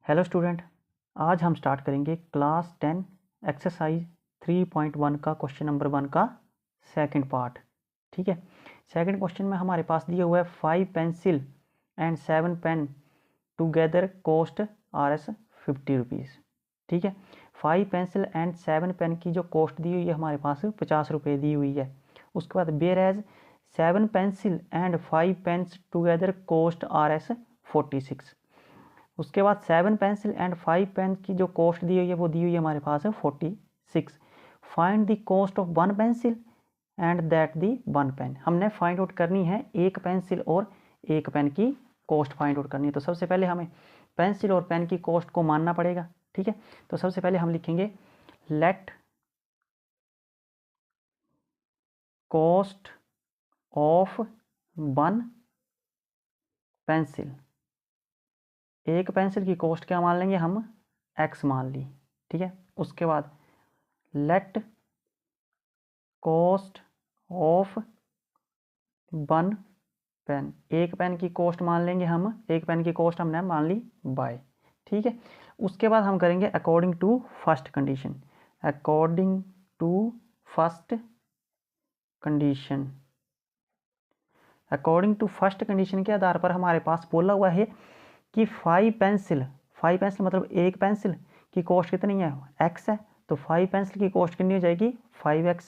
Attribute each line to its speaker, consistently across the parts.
Speaker 1: Hello student, आज हम start करेंगे क्लास 10 एक्सरसाइज 3.1 का क्वेश्चन नंबर 1 का सेकंड पार्ट। ठीक है, सेकंड क्वेश्चन में हमारे पास दिया हुआ है 5 pencil and 7 pen together cost Rs 50 rupees. ठीक है, 5 पेंसिल एंड 7 पेन की जो कॉस्ट दी हुई है हमारे पास 50 रुपये दी हुई है। उसके बाद whereas 7 pencil and 5 pens together cost Rs 46। उसके बाद 7 पेंसिल एंड 5 पेन की जो कॉस्ट दी हुई है वो दी हुई है हमारे पास है 46। Find the cost of 1 pencil and that the 1 pen. हमने फाइंड आउट करनी है एक पेंसिल और एक पेन की कॉस्ट फाइंड आउट करनी है। तो सबसे पहले हमें पेंसिल और पेन की कॉस्ट को मानना पड़ेगा। ठीक है, तो सबसे पहले हम लिखेंगे लेट कॉस्ट ऑफ 1 पेंसिल। एक पेंसिल की कॉस्ट क्या मान लेंगे हम, x मान ली। ठीक है, उसके बाद लेट कॉस्ट ऑफ 1 पेन, एक पेन की कॉस्ट मान लेंगे हम, एक पेन की कॉस्ट हमने मान ली बाय। ठीक है, उसके बाद हम करेंगे according to first condition. According to first condition, according to first condition के आधार पर हमारे पास बोला हुआ है कि 5 पेंसिल मतलब एक पेंसिल की कॉस्ट कितनी है, x है। तो 5 पेंसिल की कॉस्ट कितनी हो जाएगी, 5x।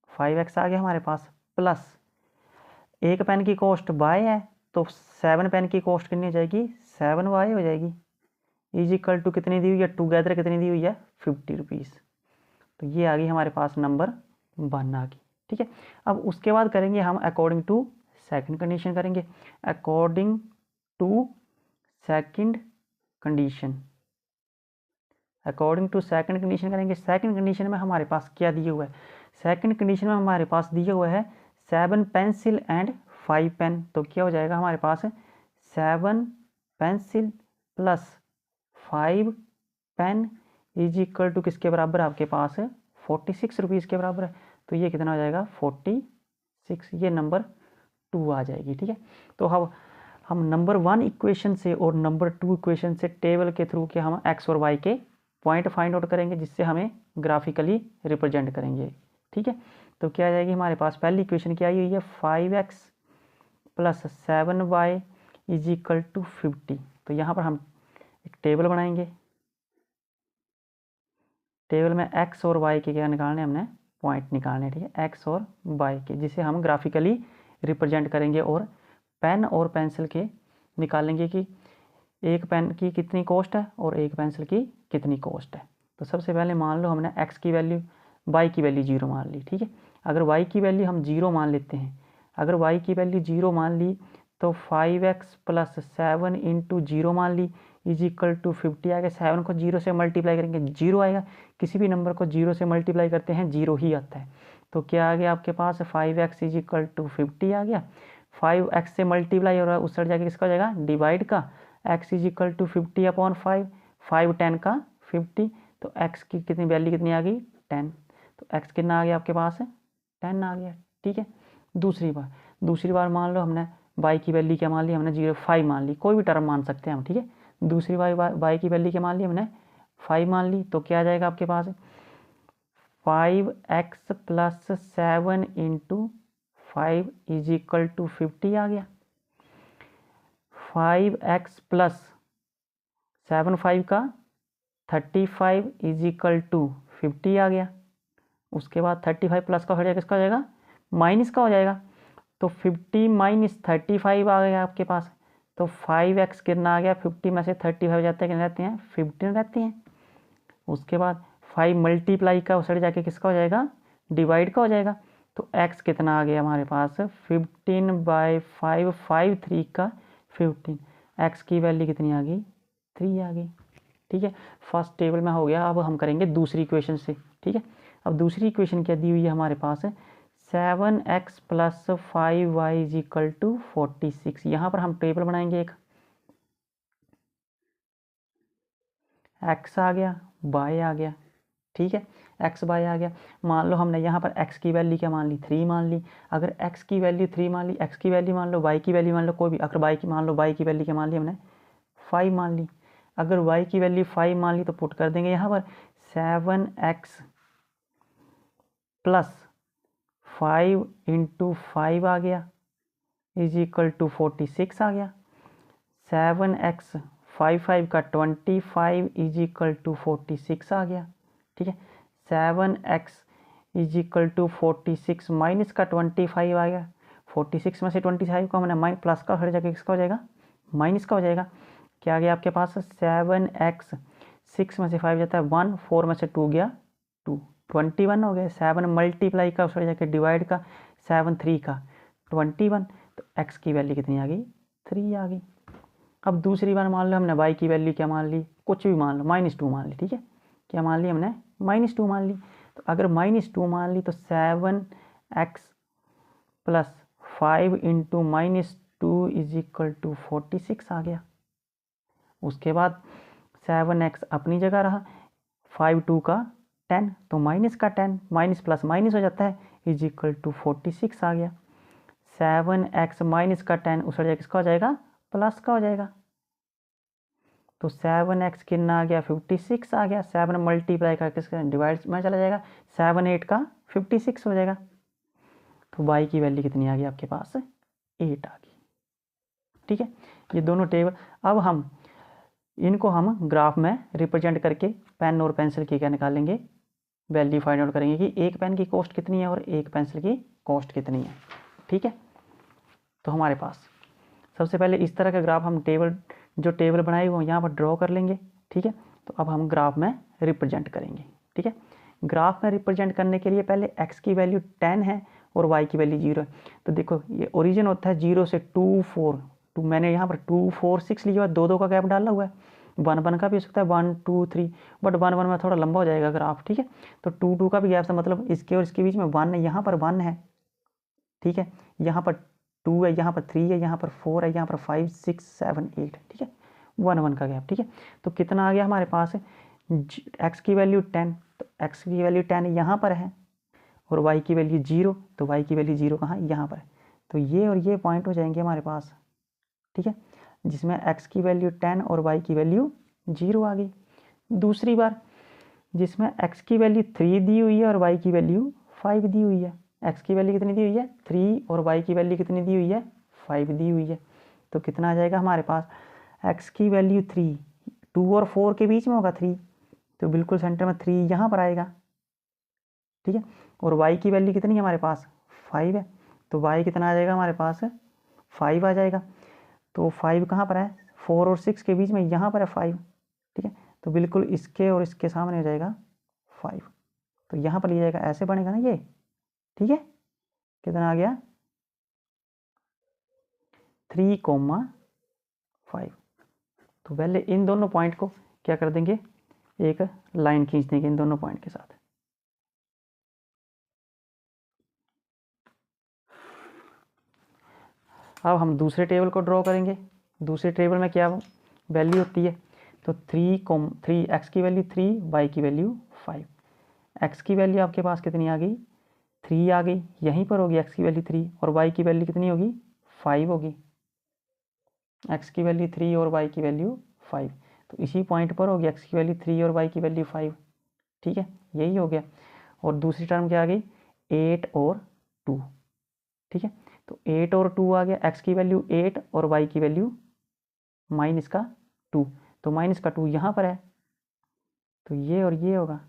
Speaker 1: 5x आ गया हमारे पास, प्लस एक पेन की कॉस्ट y है तो 7 पेन की कॉस्ट कितनी हो जाएगी, 7y हो जाएगी। इज इक्वल टू कितनी दी हुई है, टुगेदर कितनी दी हुई है, 50 रुपीज़। तो ये आ गई हमारे पास नंबर 1 आ गई। ठीक है, अब उसके बाद करेंगे हम अकॉर्डिंग टू सेकंड कंडीशन करेंगे। According to second condition, according to second condition करेंगे। सेकंड कंडीशन में हमारे पास क्या दिया हुआ है, सेकंड कंडीशन में हमारे पास दिया हुआ है 7 पेंसिल एंड 5 पेन। तो क्या हो जाएगा हमारे पास 7 pencil plus 5 pen is equal to किसके बराबर है आपके पास, 46 रुपीज़ के बराबर है। तो ये कितना हो जाएगा, 46। ये नंबर 2 आ जाएगी। ठीक है, तो हम नंबर 1 इक्वेशन से और नंबर 2 इक्वेशन से टेबल के थ्रू के हम x और y के पॉइंट फाइंड आउट करेंगे, जिससे हमें ग्राफिकली रिप्रेजेंट करेंगे। ठीक है, तो क्या आ जाएगी हमारे पास, पहली इक्वेशन क्या आई हुई है, 5x plus 7y is equal to 50। तो यहाँ पर हम एक टेबल बनाएंगे। टेबल में x और y के क्या निकालने, हमने पॉइंट निकालने। ठीक है, x और y के, जिसे हम ग्राफिकली रिप्रेजेंट करेंगे और पेन और पेंसिल के निकालेंगे कि एक पेन की कितनी कॉस्ट है और एक पेंसिल की कितनी कॉस्ट है। तो सबसे पहले मान लो हमने x की वैल्यू, y की वैल्यू 0 मान ली। ठीक है, अगर y की वैल्यू हम 0 मान लेते हैं, अगर y की वैल्यू 0 मान ली तो 5x प्लस 7 इंटू 0 मान ली इज इक्वल टू 50 आएगा। 7 को 0 से मल्टीप्लाई करेंगे 0 आएगा। किसी भी नंबर को 0 से मल्टीप्लाई करते हैं 0 ही आता है। तो क्या आ गया आपके पास, 5x इज इक्वल टू 50 आ गया। 5x से मल्टीप्लाई हो रहा है, उस साइड जाके किसका हो जाएगा, डिवाइड का। x is equal to 50 upon 5, 5 10 का 50। तो x की कितनी वैल्यू कितनी आ गई, 10। तो x कितना आ गया आपके पास, 10 आ गया। ठीक है, दूसरी बार मान लो हमने y की वैल्यू क्या मान ली, हमने 0.5 मान ली, कोई भी टर्म मान सकते हैं हम। ठीक है, दूसरी बार y की वैल्यू क्या मान ली हमने, 5 मान ली। तो क्या आ जाएगा आपके पास, 5x plus 7 into 5 is equal to 50 आ गया। 5x प्लस 7 5 का 35 इज इक्वल टू 50 आ गया। उसके बाद 35 प्लस का हो जाएगा, किसका हो जाएगा, माइनस का हो जाएगा। तो 50 माइनस 35 आ गया आपके पास। तो 5x कितना आ गया, 50 में से 35 जाते हैं, कितने रहते हैं, 15 रहते हैं। उसके बाद 5 मल्टीप्लाई का उस साइड जाके किसका हो जाएगा, डिवाइड का हो जाएगा। तो x कितना आ गया हमारे पास, 15/5, 5 3 का 15। x की वैल्यू कितनी आ गई, 3 आ गई। ठीक है, फर्स्ट टेबल में हो गया। अब हम करेंगे दूसरी इक्वेशन से। ठीक है, अब दूसरी इक्वेशन क्या दी हुई है हमारे पास, 7x plus 5y is equal to 46। यहाँ पर हम टेबल बनाएंगे एक, x आ गया, y आ गया। ठीक है, x y आ गया। मान लो हमने यहाँ पर x की वैल्यू क्या मान ली, 3 मान ली। अगर x की वैल्यू 3 मान ली, x की वैल्यू मान लो, y की वैल्यू मान लो कोई भी, अगर y की मान लो, y की वैल्यू क्या मान ली हमने, 5 मान ली। अगर y की वैल्यू 5 मान ली तो पुट कर देंगे यहाँ पर 7x प्लस 5 इंटू 5 आ गया इज इक्वल टू 46 आ गया। 7x 5 का 25 इज इक्वल टू 46 आ गया। ठीक है, 7x is equal to 46 minus का 25 आ गया। 46 में से 25 को हमने प्लस का हर जगह किसका हो जाएगा, माइनस का हो जाएगा। क्या आ गया आपके पास 7x 6 में से 5 जाता है 1, 4 में से 2 गया 2, 21 हो गया। 7 मल्टीप्लाई का उस जाके डिवाइड का 7 3 का 21, तो x की वैल्यू कितनी आ गई 3 आ गई। अब दूसरी बार मान लो हमने y की वैल्यू क्या मान ली, कुछ भी मान लो -2 मान ली। ठीक है, क्या मान ली हमने -2 मान ली। तो अगर -2 मान ली तो 7x plus 5 into -2 is equal to 46 आ गया। उसके बाद 7x अपनी जगह रहा, 5 2 का 10, तो माइनस का 10 माइनस प्लस माइनस हो जाता है इज इक्वल टू 46 आ गया। 7x माइनस का 10 उस जगह किसका हो जाएगा, प्लस का हो जाएगा। तो 7x कितना आ गया 56 आ गया। 7 मल्टीप्लाई का किसका डिवाइड में चला जाएगा, 7 8 का 56 हो जाएगा। तो y की वैल्यू कितनी आ गई आपके पास 8 आ गई। ठीक है, ये दोनों टेबल अब हम इनको हम ग्राफ में रिप्रेजेंट करके पेन और पेंसिल की क्या निकालेंगे, वैल्यू फाइंड आउट करेंगे कि एक पेन की कॉस्ट कितनी है और एक पेंसिल की कॉस्ट कितनी है। ठीक है, तो हमारे पास सबसे पहले इस तरह का ग्राफ हम टेबल बनाए हुए यहाँ पर ड्रॉ कर लेंगे। ठीक है, तो अब हम ग्राफ में रिप्रेजेंट करेंगे। ठीक है, ग्राफ में रिप्रेजेंट करने के लिए पहले x की वैल्यू 10 है और y की वैल्यू 0 है। तो देखो ये ओरिजिन होता है 0 से 2 4 2, मैंने यहाँ पर 2 4 6 लिया हुआ है, 2 2 का गैप डाला हुआ है। 1 1 का भी हो सकता है 1 2 3, बट 1 1 में थोड़ा लंबा हो जाएगा ग्राफ। ठीक है, तो 2 2 का भी गैप था, मतलब इसके और इसके बीच में 1 है, यहाँ पर 1 है। ठीक है, यहाँ पर 2 है, यहाँ पर 3 है, यहाँ पर 4 है, यहाँ पर 5 6 7 8। ठीक है, 1 1 का गैप। ठीक है, तो कितना आ गया हमारे पास x की वैल्यू 10, तो x की वैल्यू 10 यहाँ पर है और y की वैल्यू 0, तो y की वैल्यू 0 कहाँ यहाँ पर है। तो ये और ये पॉइंट हो जाएंगे हमारे पास। ठीक है, जिसमें x की वैल्यू 10 और y की वैल्यू 0 आ गई। दूसरी बार जिसमें x की वैल्यू 3 दी हुई है और y की वैल्यू 5 दी हुई है। x की वैल्यू कितनी दी हुई है 3 और y की वैल्यू कितनी दी हुई है 5 दी हुई है। तो कितना आ जाएगा हमारे पास x की वैल्यू 3, 2 और 4 के बीच में होगा 3, तो बिल्कुल सेंटर में 3 यहाँ पर आएगा। ठीक है, और y की वैल्यू कितनी है हमारे पास 5 है, तो y कितना आ जाएगा हमारे पास 5 आ जाएगा। तो 5 कहाँ पर है 4 और 6 के बीच में, यहाँ पर है 5। ठीक है, तो बिल्कुल इसके और इसके सामने हो जाएगा 5, तो यहाँ पर लिया जाएगा, ऐसे बनेगा ना ये। ठीक है, कितना आ गया 3,5। तो पहले इन दोनों पॉइंट को क्या कर देंगे, एक लाइन खींच देंगे इन दोनों पॉइंट के साथ। अब हम दूसरे टेबल को ड्रॉ करेंगे। दूसरे टेबल में क्या वैल्यू होती है, तो 3 x की वैल्यू 3, y की वैल्यू 5। x की वैल्यू आपके पास कितनी आ गई 3 आ गई, यहीं पर होगी x की वैल्यू 3, और y की वैल्यू कितनी होगी 5 होगी। x की वैल्यू 3 और y की वैल्यू 5, तो इसी पॉइंट पर होगी x की वैल्यू 3 और y की वैल्यू 5। ठीक है, यही हो गया। और दूसरी टर्म क्या आ गई 8 और 2। ठीक है, तो 8 और 2 आ गया, x की वैल्यू 8 और y की वैल्यू -2, तो -2 यहाँ पर है, तो ये और ये होगा।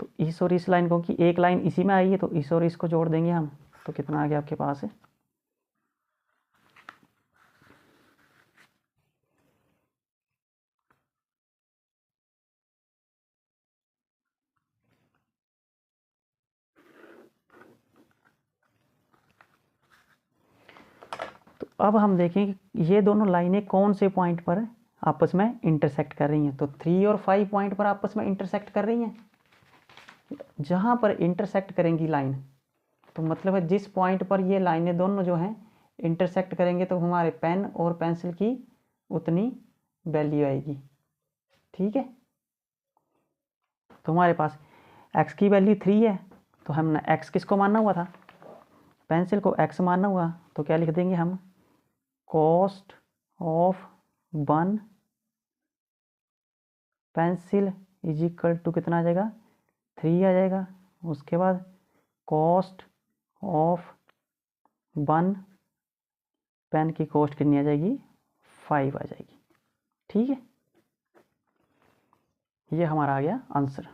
Speaker 1: तो इस और इस लाइन को, कि एक लाइन इसी में आई है, तो इस और इसको जोड़ देंगे हम, तो कितना आ गया आपके पास है तो अब हम देखें कि ये दोनों लाइनें कौन से पॉइंट पर आपस में इंटरसेक्ट कर रही हैं। तो 3 और 5 पॉइंट पर आपस में इंटरसेक्ट कर रही हैं। जहाँ पर इंटरसेक्ट करेंगी लाइन, तो मतलब है जिस पॉइंट पर ये लाइनें दोनों जो हैं इंटरसेक्ट करेंगे, तो हमारे पेन और पेंसिल की उतनी वैल्यू आएगी। ठीक है, तो हमारे पास x की वैल्यू 3 है, तो हमने x किसको मानना हुआ था, पेंसिल को x मानना हुआ, तो क्या लिख देंगे हम, cost of 1 pencil is equal to कितना आ जाएगा, 3 आ जाएगा। उसके बाद कॉस्ट ऑफ 1 पेन की कॉस्ट कितनी आ जाएगी, 5 आ जाएगी। ठीक है, ये हमारा आ गया आंसर।